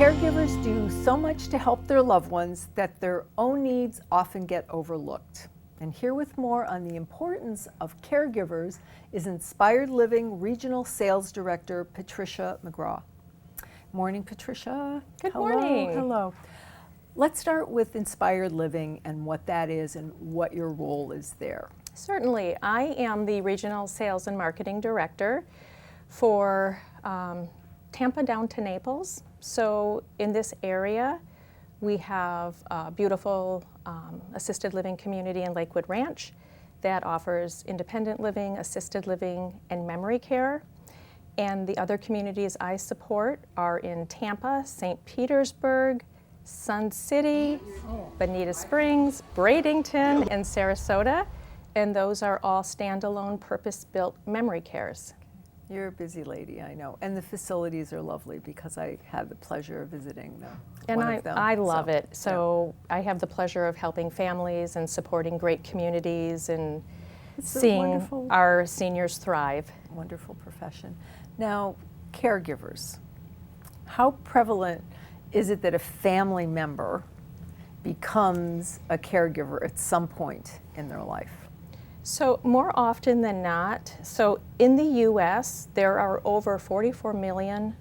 Caregivers do so much to help their loved ones that their own needs often get overlooked. And here with more on the importance of caregivers is Inspired Living Regional Sales Director Patricia McGraw. Morning, Patricia. Good morning. Hello. Let's start with Inspired Living and what that is and what your role is there. Certainly. I am the Regional Sales and Marketing Director for Tampa down to Naples. So in this area, we have a beautiful assisted living community in Lakewood Ranch that offers independent living, assisted living, and memory care. And the other communities I support are in Tampa, St. Petersburg, Sun City, Bonita Springs, Bradenton, and Sarasota. And those are all standalone, purpose-built memory cares. You're a busy lady, I know. And the facilities are lovely because I had the pleasure of visiting them. And I love it. So yeah. I have the pleasure of helping families and supporting great communities and seeing our seniors thrive. Wonderful profession. Now, caregivers. How prevalent is it that a family member becomes a caregiver at some point in their life? So more often than not, so in the U.S., there are over 44 million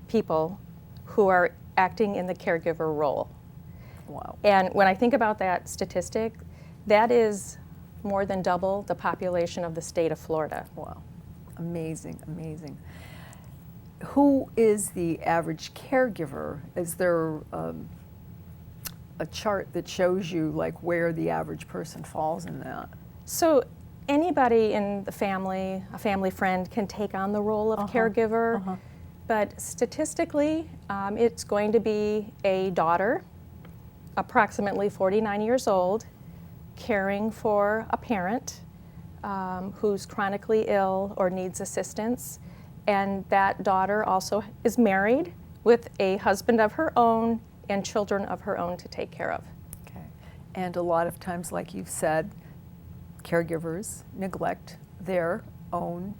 people who are acting in the caregiver role. Wow. And when I think about that statistic, that is more than double the population of the state of Florida. Wow. Amazing, amazing. Who is the average caregiver? Is there a chart that shows you like where the average person falls in that? So anybody in the family, a family friend, can take on the role of caregiver, but statistically, it's going to be a daughter, approximately 49 years old, caring for a parent who's chronically ill or needs assistance, and that daughter also is married with a husband of her own and children of her own to take care of. Okay. And a lot of times, like you've said, caregivers neglect their own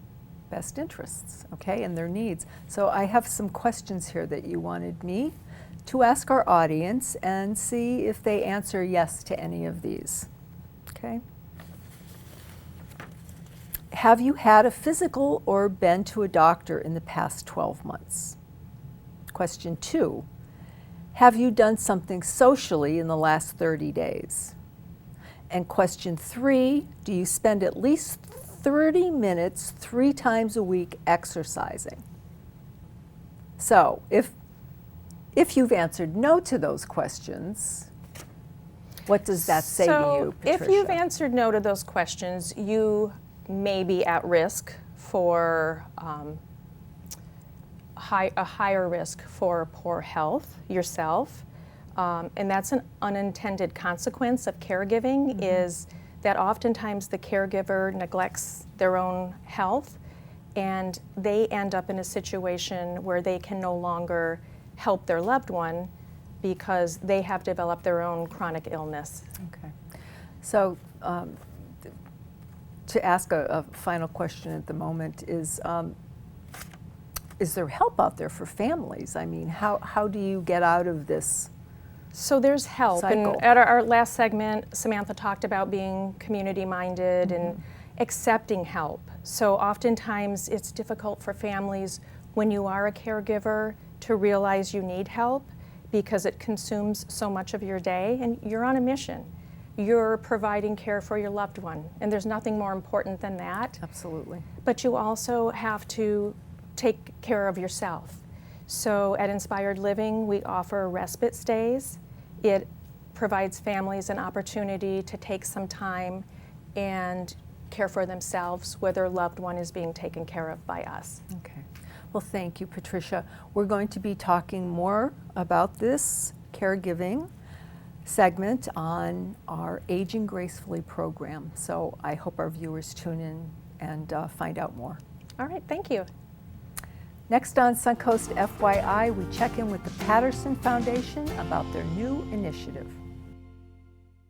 best interests, okay, and their needs. So I have some questions here that you wanted me to ask our audience and see if they answer yes to any of these, okay? Have you had a physical or been to a doctor in the past 12 months? Question 2, have you done something socially in the last 30 days? And question 3, do you spend at least 30 minutes 3 times a week exercising? So if you've answered no to those questions, what does that say to you, Patricia? If you've answered no to those questions, you may be at risk for a higher risk for poor health yourself. And that's an unintended consequence of caregiving, is that oftentimes the caregiver neglects their own health and they end up in a situation where they can no longer help their loved one because they have developed their own chronic illness. Okay. So to ask a final question at the moment is there help out there for families? I mean, how do you get out of this? So there's help, cycle. And at our last segment, Samantha talked about being community-minded and accepting help. So oftentimes it's difficult for families when you are a caregiver to realize you need help because it consumes so much of your day and you're on a mission. You're providing care for your loved one, and there's nothing more important than that. Absolutely. But you also have to take care of yourself. So at Inspired Living, we offer respite stays. It provides families an opportunity to take some time and care for themselves where their loved one is being taken care of by us. Okay. Well, thank you, Patricia. We're going to be talking more about this caregiving segment on our Aging Gracefully program. So I hope our viewers tune in and find out more. All right, thank you. Next on Suncoast FYI, we check in with the Patterson Foundation about their new initiative.